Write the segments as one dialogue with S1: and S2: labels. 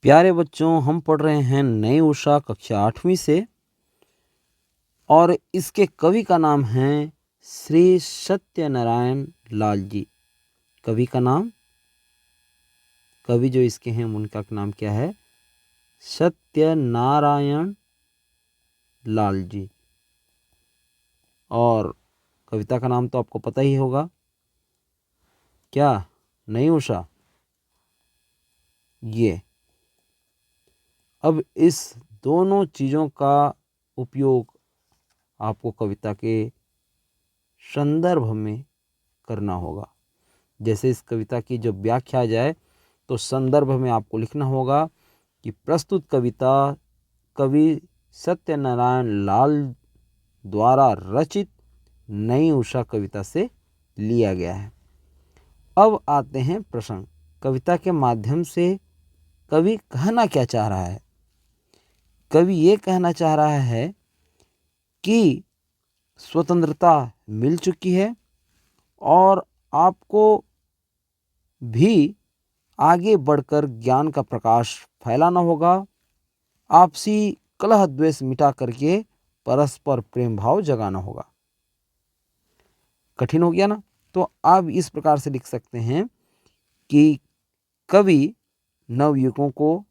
S1: प्यारे बच्चों, हम पढ़ रहे हैं नई उषा कक्षा 8वीं से और इसके कवि का नाम है श्री सत्यनारायण लाल जी। कवि का नाम, कवि जो इसके हैं उनका नाम क्या है? सत्यनारायण लाल जी। और कविता का नाम तो आपको पता ही होगा, क्या? नई उषा। ये अब इस दोनों चीज़ों का उपयोग आपको कविता के संदर्भ में करना होगा। जैसे इस कविता की जब व्याख्या आ जाए तो संदर्भ में आपको लिखना होगा कि प्रस्तुत कविता कवि सत्यनारायण लाल द्वारा रचित नई उषा कविता से लिया गया है। अब आते हैं प्रसंग। कविता के माध्यम से कवि कहना क्या चाह रहा है? कवि ये कहना चाह रहा है कि स्वतंत्रता मिल चुकी है और आपको भी आगे बढ़कर ज्ञान का प्रकाश फैलाना होगा। आपसी कलह द्वेष मिटा करके परस्पर प्रेम भाव जगाना होगा। कठिन हो गया ना? तो आप इस प्रकार से लिख सकते हैं कि कवि नवयुवकों को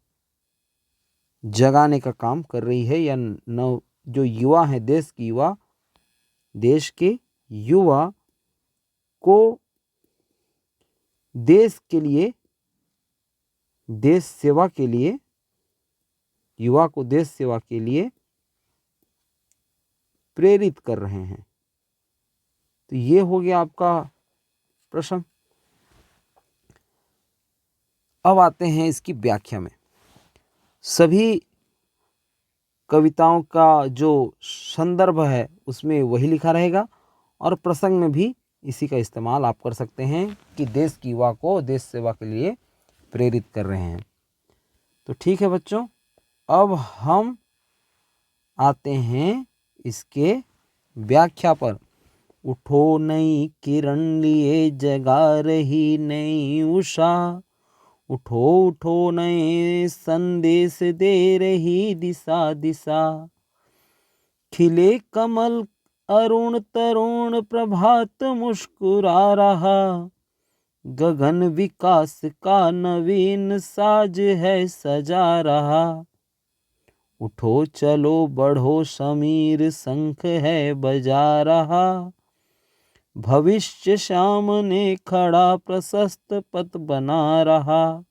S1: जगाने का काम कर रही है, या नव जो युवा है, देश के युवा को देश के लिए, देश सेवा के लिए, युवा को देश सेवा के लिए प्रेरित कर रहे हैं। तो ये हो गया आपका प्रश्न। अब आते हैं इसकी व्याख्या में। सभी कविताओं का जो संदर्भ है उसमें वही लिखा रहेगा और प्रसंग में भी इसी का इस्तेमाल आप कर सकते हैं कि देश की युवा को देश सेवा के लिए प्रेरित कर रहे हैं। तो ठीक है बच्चों, अब हम आते हैं इसके व्याख्या पर। उठो नई किरण लिए जगा रही नई उषा, उठो उठो नए संदेश दे रही दिशा दिशा, खिले कमल अरुण तरुण प्रभात मुस्कुरा रहा, गगन विकास का नवीन साज है सजा रहा, उठो चलो बढ़ो समीर शंख है बजा रहा, भविष्य सामने खड़ा प्रशस्त पथ बना रहा,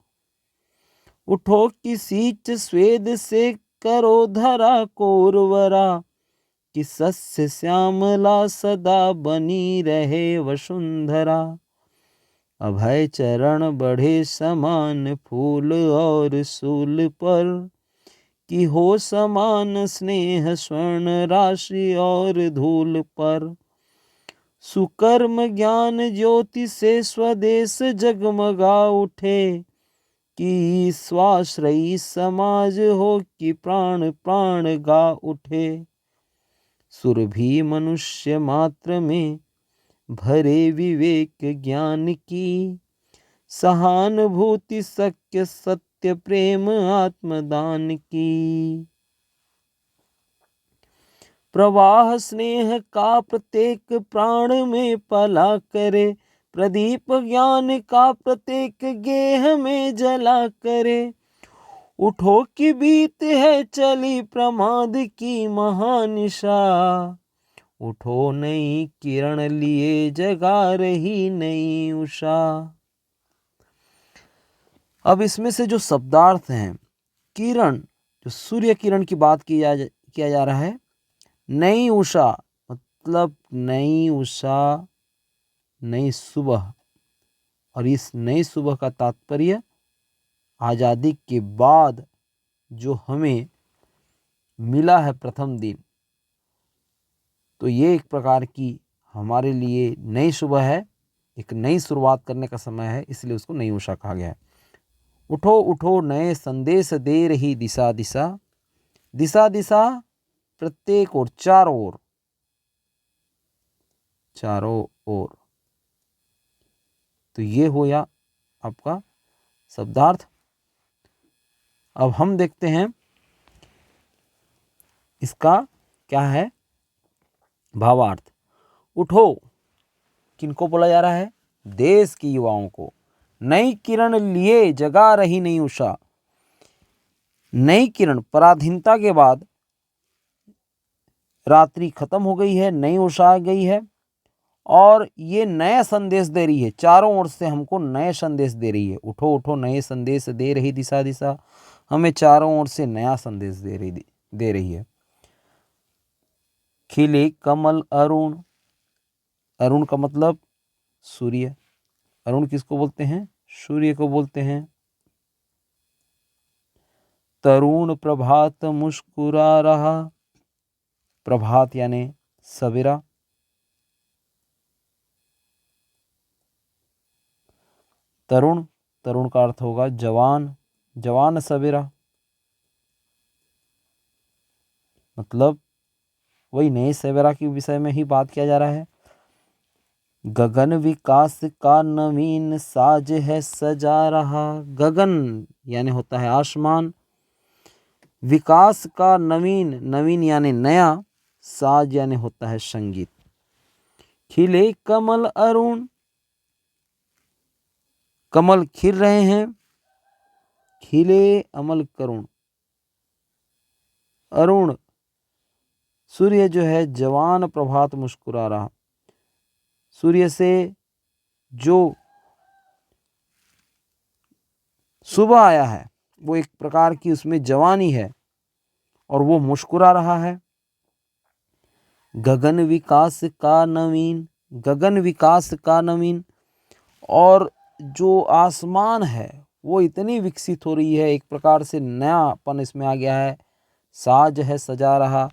S1: उठो किसी स्वेद से करो धरा को उर्वरा, कि सस्य श्यामला सदा बनी रहे वसुंधरा, अभय चरण बढ़े समान फूल और सूल पर, कि हो समान स्नेह स्वर्ण राशि और धूल पर, सुकर्म ज्ञान ज्योति से स्वदेश जगमगा उठे, कि स्वाश्रयी समाज हो कि प्राण प्राण गा उठे, सुरभि मनुष्य मात्र में भरे विवेक ज्ञान की, सहानुभूति सत्य सत्य प्रेम आत्मदान की, प्रवाह स्नेह का प्रत्येक प्राण में पला करे, प्रदीप ज्ञान का प्रत्येक गेह में जला करे, उठो की बीत है चली प्रमाद की महानिशा, उठो नई किरण लिए जगा रही नई उषा। अब इसमें से जो शब्दार्थ हैं, किरण, जो सूर्य किरण की बात किया जा रहा है। नई उषा मतलब नई उषा, नई सुबह। और इस नई सुबह का तात्पर्य आज़ादी के बाद जो हमें मिला है प्रथम दिन, तो ये एक प्रकार की हमारे लिए नई सुबह है, एक नई शुरुआत करने का समय है, इसलिए उसको नई उषा कहा गया है। उठो उठो नए संदेश दे रही दिशा दिशा, दिशा दिशा प्रत्येक और चारों ओर, चारों ओर। तो ये हो या आपका शब्दार्थ। अब हम देखते हैं इसका क्या है भावार्थ। उठो किनको बोला जा रहा है? देश की युवाओं को। नई किरण लिए जगा रही नई उषा। नई किरण, पराधीनता के बाद रात्रि खत्म हो गई है, नई उषा आ गई है और ये नया संदेश दे रही है, चारों ओर से हमको नए संदेश दे रही है। उठो उठो नए संदेश दे रही दिशा दिशा, हमें चारों ओर से नया संदेश दे रही है। खिले कमल अरुण, अरुण का मतलब सूर्य। अरुण किसको बोलते हैं? सूर्य को बोलते हैं। तरुण प्रभात मुस्कुरा रहा, प्रभात यानी सवेरा। तरुण, तरुण का अर्थ होगा जवान, जवान सवेरा, मतलब वही नए सवेरा के विषय में ही बात किया जा रहा है। गगन विकास का नवीन साज है सजा रहा। गगन यानी होता है आसमान, विकास का नवीन, नवीन यानी नया, साज यानी होता है संगीत। खिले कमल अरुण, कमल खिल रहे हैं। खिले अमल करुण, अरुण सूर्य जो है जवान प्रभात मुस्कुरा रहा। सूर्य से जो सुबह आया है वो एक प्रकार की उसमें जवानी है और वो मुस्कुरा रहा है। गगन विकास का नवीन, गगन विकास का नवीन, और जो आसमान है वो इतनी विकसित हो रही है, एक प्रकार से नयापन इसमें आ गया है। साज है सजा रहा,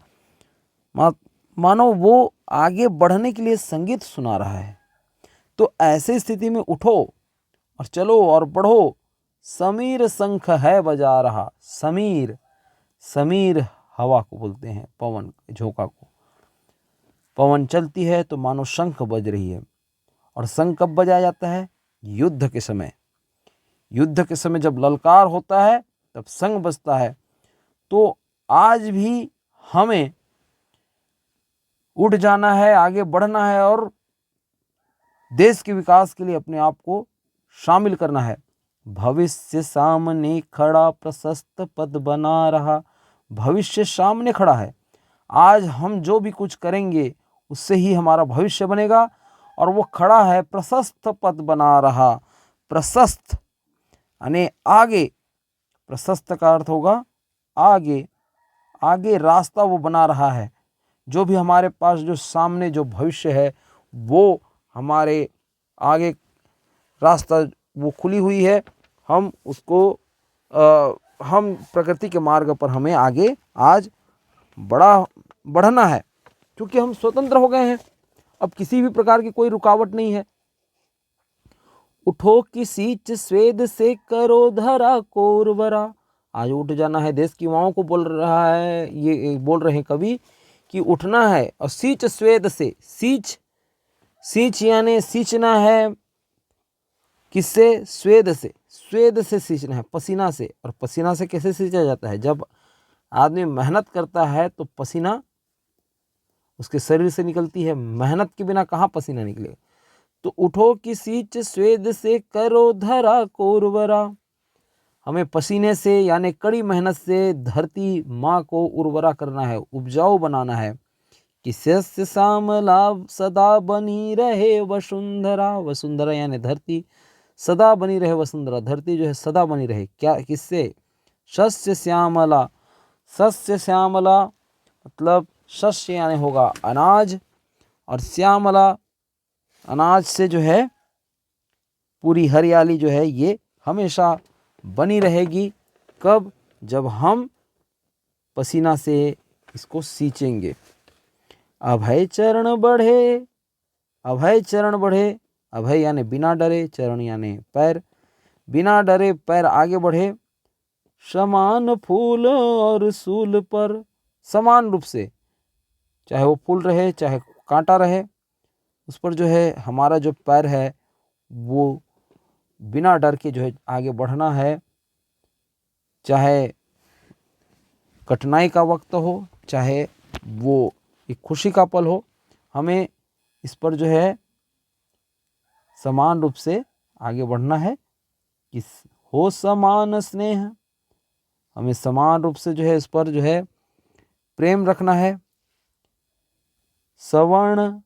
S1: मानो वो आगे बढ़ने के लिए संगीत सुना रहा है। तो ऐसी स्थिति में उठो और चलो और बढ़ो। समीर शंख है बजा रहा। समीर, समीर हवा को बोलते हैं, पवन झोंका को। पवन चलती है तो मानो शंख बज रही है। और शंख कब बजाया जाता है? युद्ध के समय। युद्ध के समय जब ललकार होता है तब शंख बजता है। तो आज भी हमें उठ जाना है, आगे बढ़ना है और देश के विकास के लिए अपने आप को शामिल करना है। भविष्य सामने खड़ा प्रशस्त पद बना रहा। भविष्य सामने खड़ा है। आज हम जो भी कुछ करेंगे उससे ही हमारा भविष्य बनेगा और वो खड़ा है, प्रशस्त पद बना रहा। प्रशस्त यानी आगे, प्रशस्त का अर्थ होगा आगे, आगे रास्ता वो बना रहा है। जो भी हमारे पास जो सामने जो भविष्य है वो हमारे आगे रास्ता वो खुली हुई है। हम उसको हम प्रकृति के मार्ग पर हमें आगे आज बढ़ना है, क्योंकि हम स्वतंत्र हो गए हैं। अब किसी भी प्रकार की कोई रुकावट नहीं है। उठो की सींच स्वेद से करो धरा को उर्वरा। आज उठ जाना है, देश की युवाओं को बोल रहा है, ये बोल रहे हैं कवि कि उठना है। और सींच स्वेद से, सींच, सींच यानी सींचना है किससे? स्वेद से। स्वेद से सींचना है, पसीना से। और पसीना से कैसे सींचा जाता है? जब आदमी मेहनत करता है तो पसीना उसके शरीर से निकलती है। मेहनत के बिना कहाँ पसीना निकलेगा? तो उठो की सींच स्वेद से करो धरा को उर्वरा। हमें पसीने से यानी कड़ी मेहनत से धरती माँ को उर्वरा करना है, उपजाऊ बनाना है। कि सस्य श्यामला सदा बनी रहे वसुंधरा। वसुंधरा यानी धरती, सदा बनी रहे वसुंधरा, धरती जो है सदा बनी रहे। क्या, किससे? सस्य श्यामला। सस्य श्यामला मतलब शस्य यानी होगा अनाज, और श्यामला अनाज से जो है पूरी हरियाली जो है ये हमेशा बनी रहेगी। कब? जब हम पसीना से इसको सींचेंगे। अभय चरण बढ़े, अभय चरण बढ़े, अभय यानी बिना डरे, चरण यानी पैर, बिना डरे पैर आगे बढ़े। समान फूल और सूल पर, समान रूप से, चाहे वो फूल रहे चाहे कांटा रहे, उस पर जो है हमारा जो पैर है वो बिना डर के जो है आगे बढ़ना है। चाहे कठिनाई का वक्त हो, चाहे वो एक खुशी का पल हो, हमें इस पर जो है समान रूप से आगे बढ़ना है कि हो समान स्नेह, हमें समान रूप से जो है इस पर जो है प्रेम रखना है। स्वर्ण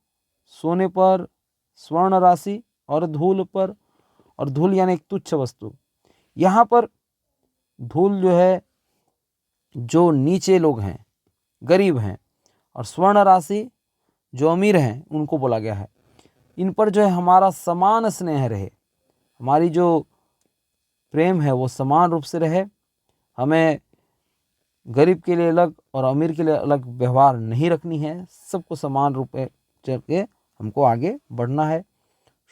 S1: सोने पर, स्वर्ण राशि, और धूल पर, और धूल यानी एक तुच्छ वस्तु। यहाँ पर धूल जो है जो नीचे लोग हैं, गरीब हैं, और स्वर्ण राशि जो अमीर हैं उनको बोला गया है। इन पर जो है हमारा समान स्नेह रहे, हमारी जो प्रेम है वो समान रूप से रहे। हमें गरीब के लिए अलग और अमीर के लिए अलग व्यवहार नहीं रखनी है, सबको समान रूप में चल के हमको आगे बढ़ना है।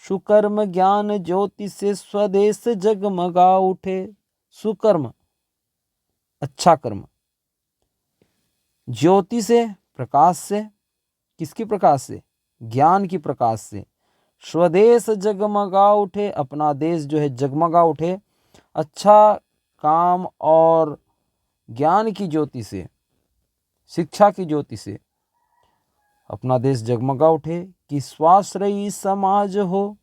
S1: सुकर्म ज्ञान ज्योति से स्वदेश जगमगा उठे। सुकर्म अच्छा कर्म, ज्योति से प्रकाश से, किसकी प्रकाश से? ज्ञान की प्रकाश से। स्वदेश जगमगा उठे, अपना देश जो है जगमगा उठे। अच्छा काम और ज्ञान की ज्योति से, शिक्षा की ज्योति से अपना देश जगमगा उठे। कि स्वाश्रयी समाज हो।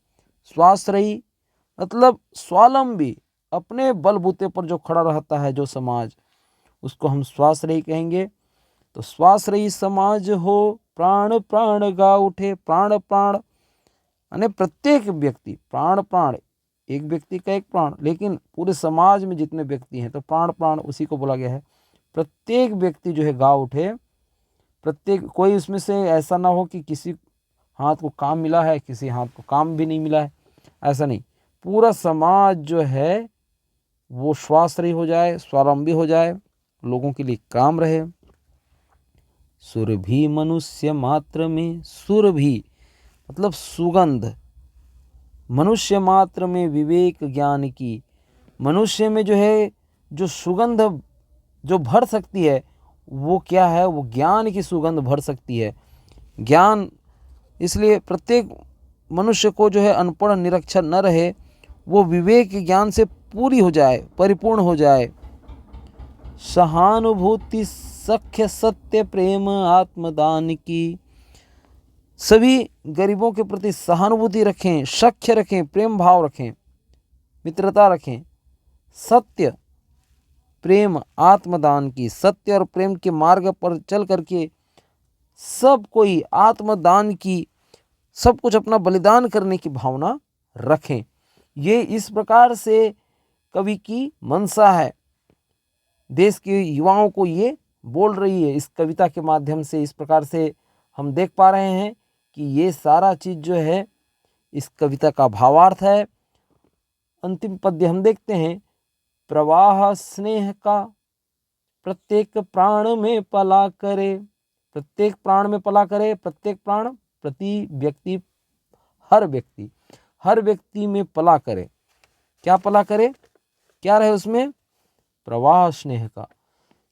S1: स्वाश्रयी मतलब स्वावलंबी, अपने बलबूते पर जो खड़ा रहता है जो समाज, उसको हम स्वाश्रयी कहेंगे। तो स्वाश्रयी समाज हो, प्राण प्राण गा उठे। प्राण प्राण यानी प्रत्येक व्यक्ति, प्राण प्राण, एक व्यक्ति का एक प्राण, लेकिन पूरे समाज में जितने व्यक्ति हैं तो प्राण प्राण उसी को बोला गया है। प्रत्येक व्यक्ति जो है गा उठे। प्रत्येक, कोई उसमें से ऐसा ना हो कि किसी हाथ को काम मिला है, किसी हाथ को काम भी नहीं मिला है, ऐसा नहीं। पूरा समाज जो है वो स्वाश्रयी हो जाए, स्वावलंबी हो जाए, लोगों के लिए काम रहे। सुरभि मनुष्य मात्र में, सुरभि मतलब सुगंध, मनुष्य मात्र में विवेक ज्ञान की। मनुष्य में जो है जो सुगंध जो भर सकती है वो क्या है? वो ज्ञान की सुगंध भर सकती है। ज्ञान, इसलिए प्रत्येक मनुष्य को जो है अनपढ़ निरक्षर न रहे, वो विवेक ज्ञान से पूरी हो जाए, परिपूर्ण हो जाए। सहानुभूति सख्य सत्य प्रेम आत्मदान की। सभी गरीबों के प्रति सहानुभूति रखें, सख्य रखें, प्रेम भाव रखें, मित्रता रखें। सत्य प्रेम आत्मदान की, सत्य और प्रेम के मार्ग पर चल करके सब कोई आत्मदान की, सब कुछ अपना बलिदान करने की भावना रखें। ये इस प्रकार से कवि की मंशा है, देश के युवाओं को ये बोल रही है। इस कविता के माध्यम से इस प्रकार से हम देख पा रहे हैं कि ये सारा चीज जो है इस कविता का भावार्थ है। अंतिम पद्य हम देखते हैं। प्रवाह स्नेह का प्रत्येक प्राण में पला करे। प्रत्येक प्राण में पला करे। प्रत्येक प्राण, प्रति व्यक्ति, हर व्यक्ति, हर व्यक्ति में पला करे। क्या पला करे? क्या रहे उसमें? प्रवाह स्नेह का,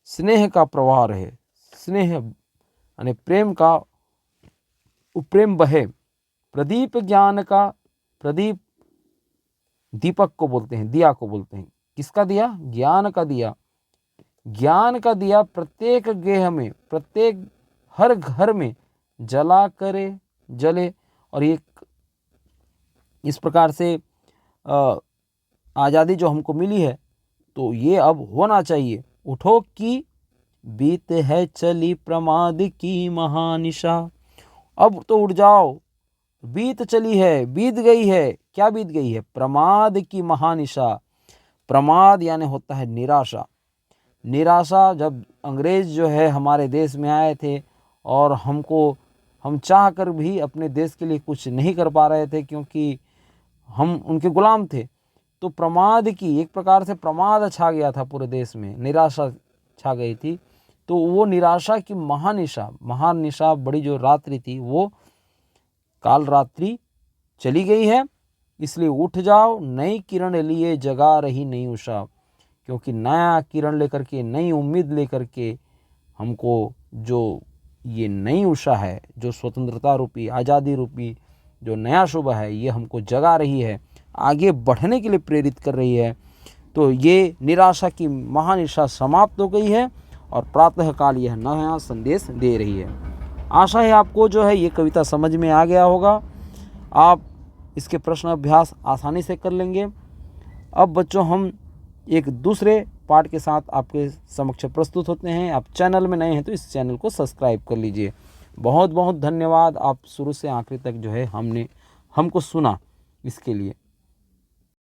S1: स्नेह का प्रवाह रहे। स्नेह यानी प्रेम का प्रेम बहे। प्रदीप ज्ञान का, प्रदीप दीपक को बोलते हैं, दिया को बोलते हैं। किसका दिया? ज्ञान का दिया। ज्ञान का दिया प्रत्येक गेह में, प्रत्येक हर घर में जला करे, जले। और ये इस प्रकार से आज़ादी जो हमको मिली है तो ये अब होना चाहिए। उठो कि बीत है चली प्रमाद की महानिशा। अब तो उठ जाओ, बीत चली है, बीत गई है। क्या बीत गई है? प्रमाद की महानिशा। प्रमाद यानी होता है निराशा। निराशा, जब अंग्रेज जो है हमारे देश में आए थे और हम चाह कर भी अपने देश के लिए कुछ नहीं कर पा रहे थे क्योंकि हम उनके गुलाम थे, तो प्रमाद की, एक प्रकार से प्रमाद छा गया था पूरे देश में, निराशा छा गई थी। तो वो निराशा की महानिशा, महान निशा, बड़ी जो रात्रि थी वो काल रात्रि चली गई है। इसलिए उठ जाओ, नई किरण लिए जगा रही नई उषा। क्योंकि नया किरण लेकर के, नई उम्मीद लेकर के हमको जो ये नई उषा है, जो स्वतंत्रता रूपी, आज़ादी रूपी जो नया शुभ है, ये हमको जगा रही है, आगे बढ़ने के लिए प्रेरित कर रही है। तो ये निराशा की महानिशा समाप्त हो गई है और प्रातःकाल यह नया संदेश दे रही है। आशा है आपको जो है ये कविता समझ में आ गया होगा। आप इसके प्रश्न अभ्यास आसानी से कर लेंगे। अब बच्चों हम एक दूसरे पार्ट के साथ आपके समक्ष प्रस्तुत होते हैं। आप चैनल में नए हैं तो इस चैनल को सब्सक्राइब कर लीजिए। बहुत बहुत धन्यवाद, आप शुरू से आखिरी तक जो है हमको सुना, इसके लिए।